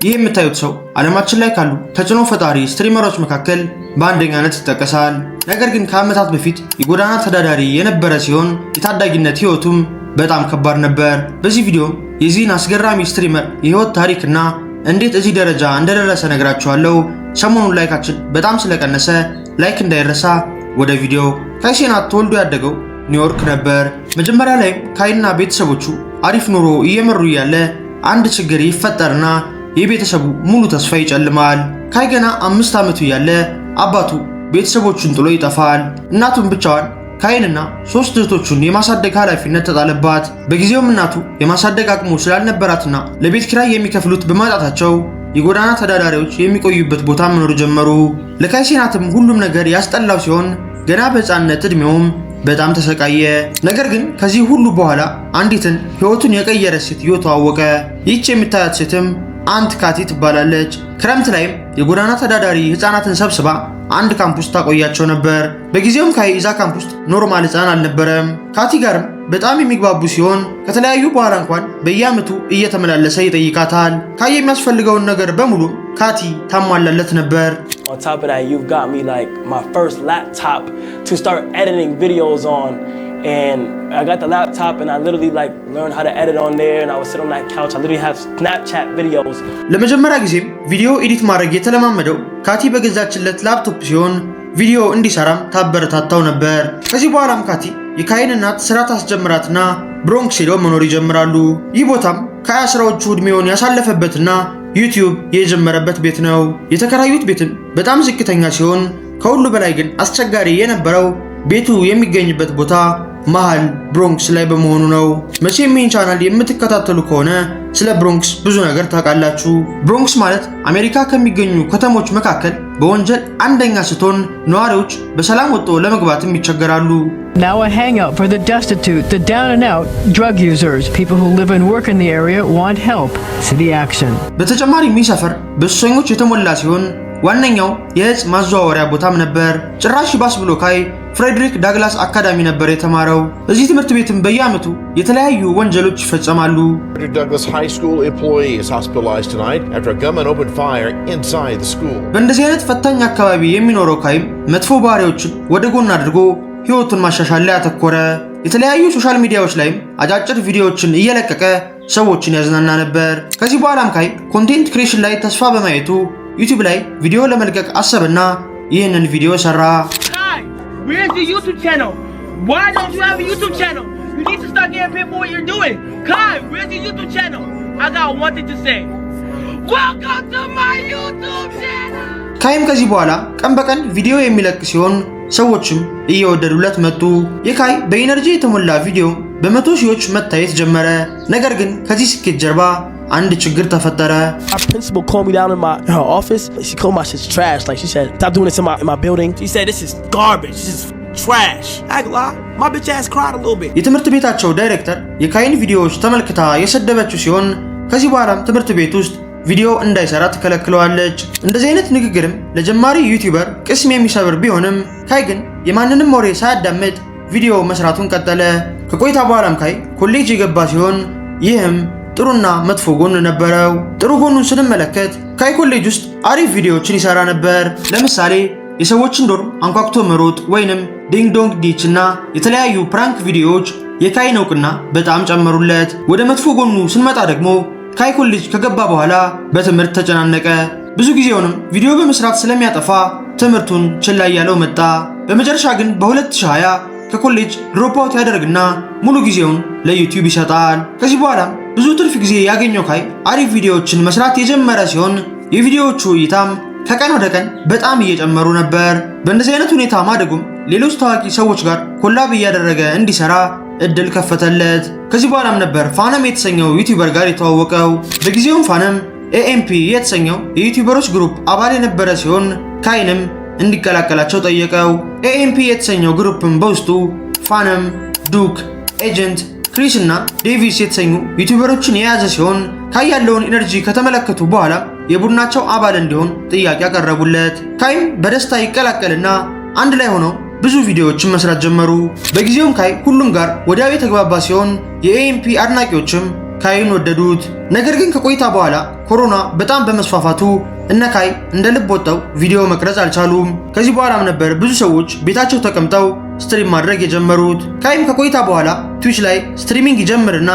ይህ የምታዩት ሰው ዓለማችን ላይ ካሉ ተጽዕኖ ፈጣሪ ስትሪመሮች መካከል በአንደኛነት ይጠቀሳል። ነገር ግን ከዓመታት በፊት የጎዳና ተዳዳሪ የነበረ ሲሆን የታዳጊነት ህይወቱም በጣም ከባድ ነበር። በዚህ ቪዲዮ የዚህን አስገራሚ ስትሪመር የህይወት ታሪክና እንዴት እዚህ ደረጃ እንደደረሰ ነግራችኋለሁ። ሰሞኑን ላይካችን በጣም ስለቀነሰ ላይክ እንዳይረሳ። ወደ ቪዲዮ ካይ ሴናት ተወልዶ ያደገው ኒውዮርክ ነበር። መጀመሪያ ላይ ካይና ቤተሰቦቹ አሪፍ ኑሮ እየመሩ ያለ አንድ ችግር ይፈጠርና የቤተሰቡ ሙሉ ተስፋ ይጨልማል። ካይ ገና 5 ዓመቱ ያለ አባቱ ቤተሰቦቹን ጥሎ ይጠፋል። እናቱም ብቻዋን ካይንና 3 እህቶቹን የማሳደግ ኃላፊነት ተጣለባት። በጊዜውም እናቱ የማሳደግ አቅሙ ስላልነበራትና ለቤት ኪራይ የሚከፍሉት በማጣታቸው የጎዳና ተዳዳሪዎች የሚቆዩበት ቦታ መኖር ጀመሩ። ለካይ ሴናትም ሁሉም ነገር ያስጠላው ሲሆን ገና በሕፃንነት ዕድሜውም በጣም ተሰቃየ። ነገር ግን ከዚህ ሁሉ በኋላ አንዲትን ህይወቱን የቀየረ ሴት ተዋወቀ። ይህች የምታያት ሴትም አንት ካቲ ትባላለች። ክረምት ላይም የጎዳና ተዳዳሪ ህፃናትን ሰብስባ አንድ ካምፕ ውስጥ ታቆያቸው ነበር። በጊዜውም ካይ እዛ ካምፕ ውስጥ ኖርማል ህፃን አልነበረም። ካቲ ጋርም በጣም የሚግባቡ ሲሆን ከተለያዩ በኋላ እንኳን በየዓመቱ እየተመላለሰ ይጠይቃታል። ካይ የሚያስፈልገውን ነገር በሙሉ ካቲ ታሟላለት ነበር። On top of that, you've got me like my first laptop to start editing videos on. And I got the laptop and I literally like learned how to edit on there and I would sit on that couch. I literally have Snapchat videos. ለመጀመሪያ ጊዜም ቪዲዮ ኤዲት ማድረግ የተለማመደው ካቲ በገዛችለት ላፕቶፕ ሲሆን ቪዲዮ እንዲሰራም ታበረታታው ነበር። ከዚህ በኋላም ካቲ የካይን እናት ስራ ታስጀምራትና ብሮንክስ ሄደው መኖር ይጀምራሉ። ይህ ቦታም ከ10ዎቹ ዕድሜውን ያሳለፈበትና ዩቲዩብ የጀመረበት ቤት ነው። የተከራዩት ቤትም በጣም ዝቅተኛ ሲሆን ከሁሉ በላይ ግን አስቸጋሪ የነበረው ቤቱ የሚገኝበት ቦታ መሃል ብሮንክስ ላይ በመሆኑ ነው። መቼም ይህን ቻናል የምትከታተሉ ከሆነ ስለ ብሮንክስ ብዙ ነገር ታውቃላችሁ። ብሮንክስ ማለት አሜሪካ ከሚገኙ ከተሞች መካከል በወንጀል አንደኛ ስትሆን ነዋሪዎች በሰላም ወጥቶ ለመግባትም ይቸገራሉ። Now a hangout for the destitute, the down and out, drug users, people who live and work in the area want help. City action. በተጨማሪም ይህ ሰፈር በሱሰኞች የተሞላ ሲሆን ዋነኛው የእጽ ማዘዋወሪያ ቦታም ነበር። ጭራሽ ባስ ብሎ ካይ ፍሬድሪክ ዳግላስ አካዳሚ ነበር የተማረው። እዚህ ትምህርት ቤትም በየዓመቱ የተለያዩ ወንጀሎች ይፈጸማሉ። Frederick Douglass High School employee is hospitalized tonight after a gunman opened fire inside the school. በእንደዚህ አይነት ፈታኝ አካባቢ የሚኖረው ካይም መጥፎ ባህሪዎችን ወደ ጎን አድርጎ ህይወቱን ማሻሻል ላይ አተኮረ። የተለያዩ ሶሻል ሚዲያዎች ላይም አጫጭር ቪዲዮዎችን እየለቀቀ ሰዎችን ያዝናና ነበር። ከዚህ በኋላም ካይ ኮንቴንት ክሪኤሽን ላይ ተስፋ በማየቱ ዩቲዩብ ላይ ቪዲዮ ለመልቀቅ አሰበና ይህንን ቪዲዮ ሰራ። Where's your YouTube channel? Why don't you have a YouTube channel? You need to start getting paid for what you're doing. Kai, where's your YouTube channel? I got one thing to say. Welcome to my YouTube channel. ካይም ከዚህ በኋላ ቀን በቀን ቪዲዮ የሚለቅ ሲሆን ሰዎችም እየወደዱለት መጡ። የካይ በኢነርጂ የተሞላ ቪዲዮ በመቶ ሺዎች መታየት ጀመረ። ነገር ግን ከዚህ ስኬት ጀርባ አንድ ችግር ተፈጠረ። Our principal called me down in her office. She called my shit trash. Like she said, stop doing this in my building. She said this is garbage. This is trash. I ain't lie. My bitch ass cried a little bit. የትምህርት ቤታቸው ዳይሬክተር የካይን ቪዲዮዎች ተመልክታ የሰደበችው ሲሆን ከዚህ በኋላም ትምህርት ቤት ውስጥ ቪዲዮ እንዳይሰራ ትከለክለዋለች። እንደዚህ አይነት ንግግርም ለጀማሪ ዩቲዩበር ቅስም የሚሰብር ቢሆንም ካይ ግን የማንንም ወሬ ሳያዳምጥ ቪዲዮ መስራቱን ቀጠለ። ከቆይታ በኋላም ካይ ኮሌጅ የገባ ሲሆን ይህም ጥሩና መጥፎ ጎን ነበረው። ጥሩ ጎኑን ስንመለከት ካይ ኮሌጅ ውስጥ አሪፍ ቪዲዮዎችን ይሰራ ነበር። ለምሳሌ የሰዎችን ዶርም አንኳኩቶ መሮጥ ወይንም ዲንግ ዶንግ ዲች እና የተለያዩ ፕራንክ ቪዲዮዎች የካይን እውቅና በጣም ጨመሩለት። ወደ መጥፎ ጎኑ ስንመጣ ደግሞ ካይ ኮሌጅ ከገባ በኋላ በትምህርት ተጨናነቀ። ብዙ ጊዜውንም ቪዲዮ በመስራት ስለሚያጠፋ ትምህርቱን ችላ እያለው መጣ። በመጨረሻ ግን በ2020 ከኮሌጅ ድሮፕ አውት ያደርግና ሙሉ ጊዜውን ለዩቲዩብ ይሰጣል። ከዚህ በኋላም ብዙ ትርፍ ጊዜ ያገኘው ካይ አሪፍ ቪዲዮዎችን መስራት የጀመረ ሲሆን የቪዲዮዎቹ እይታም ከቀን ወደ ቀን በጣም እየጨመሩ ነበር። በእንደዚህ አይነት ሁኔታ ማደጉም ሌሎች ታዋቂ ሰዎች ጋር ኮላብ እያደረገ እንዲሰራ እድል ከፈተለት። ከዚህ በኋላም ነበር ፋነም የተሰኘው ዩቲዩበር ጋር የተዋወቀው። በጊዜውም ፋነም ኤኤምፒ የተሰኘው የዩቲዩበሮች ግሩፕ አባል የነበረ ሲሆን ካይንም እንዲቀላቀላቸው ጠየቀው። ኤኤምፒ የተሰኘው ግሩፕም በውስጡ ፋነም፣ ዱክ፣ ኤጀንት፣ ክሪስ እና ዴቪስ የተሰኙ ዩቲዩበሮችን የያዘ ሲሆን ካይ ያለውን ኢነርጂ ከተመለከቱ በኋላ የቡድናቸው አባል እንዲሆን ጥያቄ ያቀረቡለት። ካይም በደስታ ይቀላቀልና አንድ ላይ ሆነው ብዙ ቪዲዮዎችን መስራት ጀመሩ። በጊዜውም ካይ ሁሉም ጋር ወዲያው የተግባባ ሲሆን የኤኤምፒ አድናቂዎችም ካይን ወደዱት። ነገር ግን ከቆይታ በኋላ ኮሮና በጣም በመስፋፋቱ እነ ካይ እንደ ልብ ወጣው ቪዲዮ መቅረጽ አልቻሉም። ከዚህ በኋላም ነበር ብዙ ሰዎች ቤታቸው ተቀምጠው ስትሪም ማድረግ የጀመሩት። ካይም ከቆይታ በኋላ ትዊች ላይ ስትሪሚንግ ይጀምርና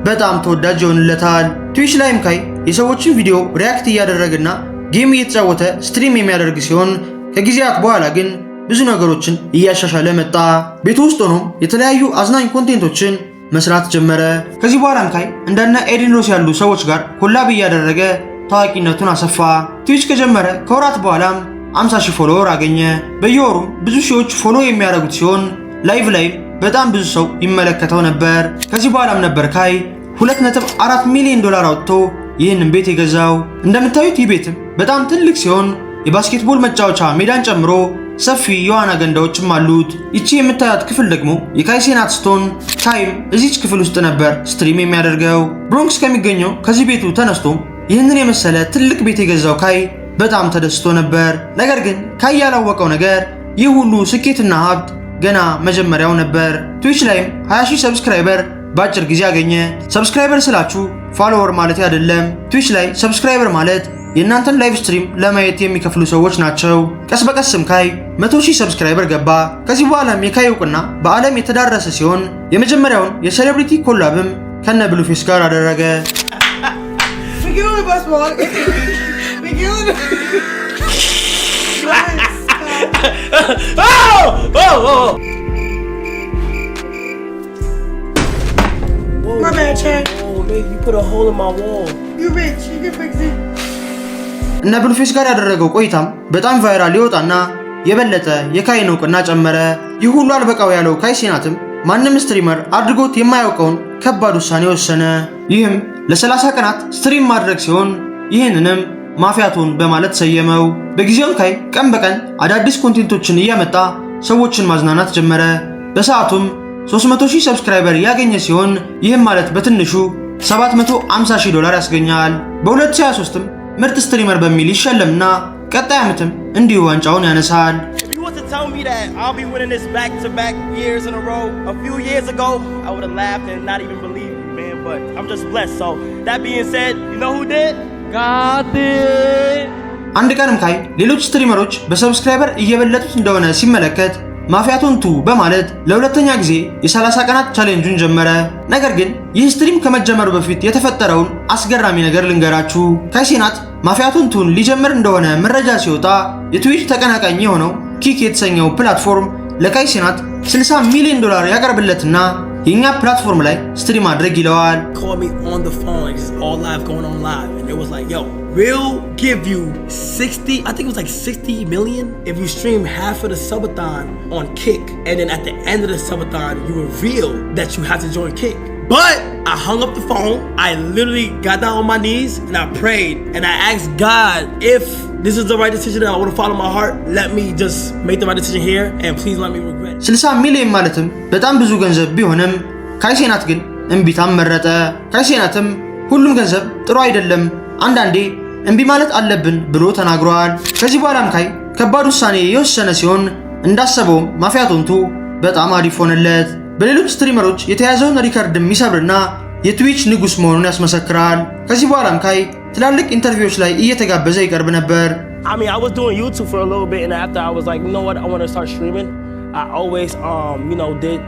በጣም ተወዳጅ ይሆንለታል። ትዊች ላይም ካይ የሰዎችን ቪዲዮ ሪያክት እያደረገና ጌም እየተጫወተ ስትሪም የሚያደርግ ሲሆን ከጊዜያት በኋላ ግን ብዙ ነገሮችን እያሻሻለ መጣ። ቤቱ ውስጥ ሆኖ የተለያዩ አዝናኝ ኮንቴንቶችን መስራት ጀመረ። ከዚህ በኋላም ካይ እንደነ ኤዲን ሮስ ያሉ ሰዎች ጋር ኮላብ እያደረገ ታዋቂነቱን አሰፋ። ትዊች ከጀመረ ከወራት በኋላም 50,000 ፎሎወር አገኘ። በየወሩም ብዙ ሺዎች ፎሎ የሚያደርጉት ሲሆን ላይቭ ላይ በጣም ብዙ ሰው ይመለከተው ነበር። ከዚህ በኋላም ነበር ካይ $2.4 ሚሊዮን አውጥቶ ይህንን ቤት የገዛው። እንደምታዩት ይህ ቤትም በጣም ትልቅ ሲሆን የባስኬትቦል መጫወቻ ሜዳን ጨምሮ ሰፊ የዋና ገንዳዎችም አሉት። ይቺ የምታያት ክፍል ደግሞ የካይ ናት ስትሆን ካይም እዚች ክፍል ውስጥ ነበር ስትሪም የሚያደርገው። ብሮንክስ ከሚገኘው ከዚህ ቤቱ ተነስቶ ይህንን የመሰለ ትልቅ ቤት የገዛው ካይ በጣም ተደስቶ ነበር። ነገር ግን ካይ ያላወቀው ነገር ይህ ሁሉ ስኬትና ሀብት ገና መጀመሪያው ነበር። ትዊች ላይም 20,000 ሰብስክራይበር በአጭር ጊዜ አገኘ። ሰብስክራይበር ስላችሁ ፎሎወር ማለት አይደለም። ትዊች ላይ ሰብስክራይበር ማለት የእናንተን ላይቭ ስትሪም ለማየት የሚከፍሉ ሰዎች ናቸው። ቀስ በቀስም ካይ 100,000 ሰብስክራይበር ገባ። ከዚህ በኋላም የካይ እውቅና በዓለም የተዳረሰ ሲሆን የመጀመሪያውን የሴሌብሪቲ ኮላብም ከነ ብሉፌስ ጋር አደረገ። My bad, Chad. Oh, man, you put a hole in my wall. You rich, you can fix it. እና ብሉፌስ ጋር ያደረገው ቆይታም በጣም ቫይራል ይወጣና የበለጠ የካይን እውቅና ጨመረ። ይህ ሁሉ አልበቃው ያለው ካይ ሴናትም ማንም ስትሪመር አድርጎት የማያውቀውን ከባድ ውሳኔ ወሰነ። ይህም ለ30 ቀናት ስትሪም ማድረግ ሲሆን ይህንንም ማፊያቶን በማለት ሰየመው። በጊዜውም ካይ ቀን በቀን አዳዲስ ኮንቴንቶችን እያመጣ ሰዎችን ማዝናናት ጀመረ። በሰዓቱም 300,000 ሰብስክራይበር ያገኘ ሲሆን ይህም ማለት በትንሹ $750,000 ያስገኛል። በ2023ም ምርጥ ስትሪመር በሚል ይሸለምና ቀጣይ ዓመትም እንዲሁ ዋንጫውን ያነሳል። If you was to tell me that I'll be winning this back-to-back years in a row a few years ago, I would have laughed and not even believed it, man. But I'm just blessed. So that being said, you know who did? God did. አንድ ቀንም ካይ ሌሎች ስትሪመሮች በሰብስክራይበር እየበለጡት እንደሆነ ሲመለከት ማፊያቶን ቱ በማለት ለሁለተኛ ጊዜ የ30 ቀናት ቻሌንጁን ጀመረ። ነገር ግን ይህ ስትሪም ከመጀመሩ በፊት የተፈጠረውን አስገራሚ ነገር ልንገራችሁ። ካይ ሴናት ማፊያቶን ቱን ሊጀምር እንደሆነ መረጃ ሲወጣ የትዊች ተቀናቃኝ የሆነው ኪክ የተሰኘው ፕላትፎርም ለካይ ሴናት $60 ሚሊዮን ያቀርብለትና የኛ ፕላትፎርም ላይ ስትሪም አድርግ ይለዋል። Called me on the phone, it's all live, going on live, and it was like, yo, we'll give you 60, I think it was like 60 million if you stream half of the subathon on Kick, and then at the end of the subathon you reveal that you have to join Kick. But I hung up the phone, I literally got down on my knees and I prayed and I asked God, if this is the right decision and I want to follow my heart, let me just make the right decision here and please let me regret it. 60 ሚሊዮን ማለትም በጣም ብዙ ገንዘብ ቢሆንም ካይ ሴናት ግን እምቢታም መረጠ። ካይ ሴናትም ሁሉም ገንዘብ ጥሩ አይደለም፣ አንዳንዴ እምቢ ማለት አለብን ብሎ ተናግሯል። ከዚህ በኋላም ካይ ከባድ ውሳኔ የወሰነ ሲሆን እንዳሰበውም ማፊያቶን ቱ በጣም አሪፍ ሆነለት። በሌሎች ስትሪመሮች የተያዘውን ሪከርድ የሚሰብርና የትዊች ንጉስ መሆኑን ያስመሰክራል። ከዚህ በኋላም ካይ ትላልቅ ኢንተርቪዎች ላይ እየተጋበዘ ይቀርብ ነበር። I mean, I was doing YouTube for a little bit, and after I was like, you know what, I want to start streaming. I always,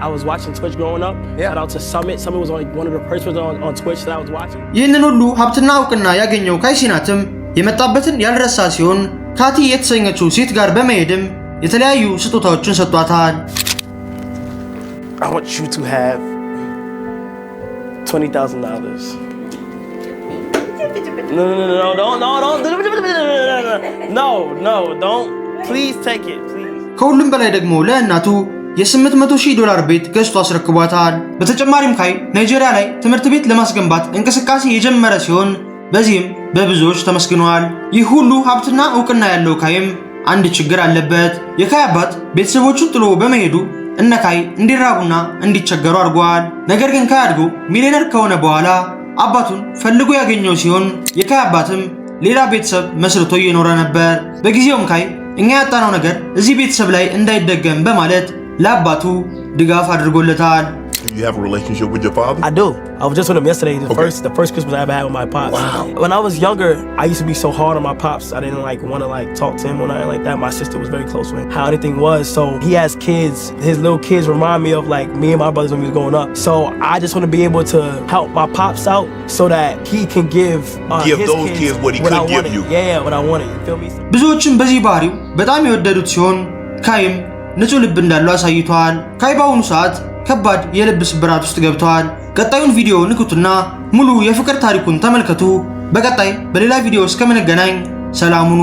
I was watching Twitch growing up. Shout out to Summit. Summit was one of the first ones on Twitch that I was watching. ይህንን ሁሉ ሀብትና እውቅና ያገኘው ካይ ሴናትም የመጣበትን ያልረሳ ሲሆን ካቲ የተሰኘችው ሴት ጋር በመሄድም የተለያዩ ስጦታዎችን ሰጥቷታል። I want you to have $20,000. Don't. Please take it, please. ከሁሉም በላይ ደግሞ ለእናቱ $800,000 ቤት ገዝቶ አስረክቧታል። በተጨማሪም ካይ ናይጄሪያ ላይ ትምህርት ቤት ለማስገንባት እንቅስቃሴ የጀመረ ሲሆን በዚህም በብዙዎች ተመስግኗል። ይህ ሁሉ ሀብትና እውቅና ያለው ካይም አንድ ችግር አለበት። የካይ አባት ቤተሰቦቹን ጥሎ በመሄዱ እነ ካይ እንዲራቡና እንዲቸገሩ አድርጓል። ነገር ግን ካይ አድጎ ሚሊዮነር ከሆነ በኋላ አባቱን ፈልጎ ያገኘው ሲሆን የካይ አባትም ሌላ ቤተሰብ መስርቶ እየኖረ ነበር። በጊዜውም ካይ እኛ ያጣነው ነገር እዚህ ቤተሰብ ላይ እንዳይደገም በማለት ለአባቱ ድጋፍ አድርጎለታል። Do you have a relationship with your father? I do. I was just with him yesterday. The Okay. first Christmas I ever had with my pops. Wow. When I was younger, I used to be so hard on my pops. I didn't like want to like talk to him or nothing like that. My sister was very close with him. How anything was. So he has kids. His little kids remind me of like me and my brothers when we was growing up. So I just want to be able to help my pops out so that he can give Give his those kids what he I couldn't give wanted. you. Yeah, what I wanted. You feel me? ብዙዎችም በዚህ ባህሪው በጣም የወደዱት ሲሆን ካይም ንጹህ ልብ እንዳለው አሳይቷል። ካይ በአሁኑ ሰዓት ከባድ የልብ ስብራት ውስጥ ገብተዋል። ቀጣዩን ቪዲዮ ንኩትና ሙሉ የፍቅር ታሪኩን ተመልከቱ። በቀጣይ በሌላ ቪዲዮ እስከምንገናኝ ሰላም ሁኑ።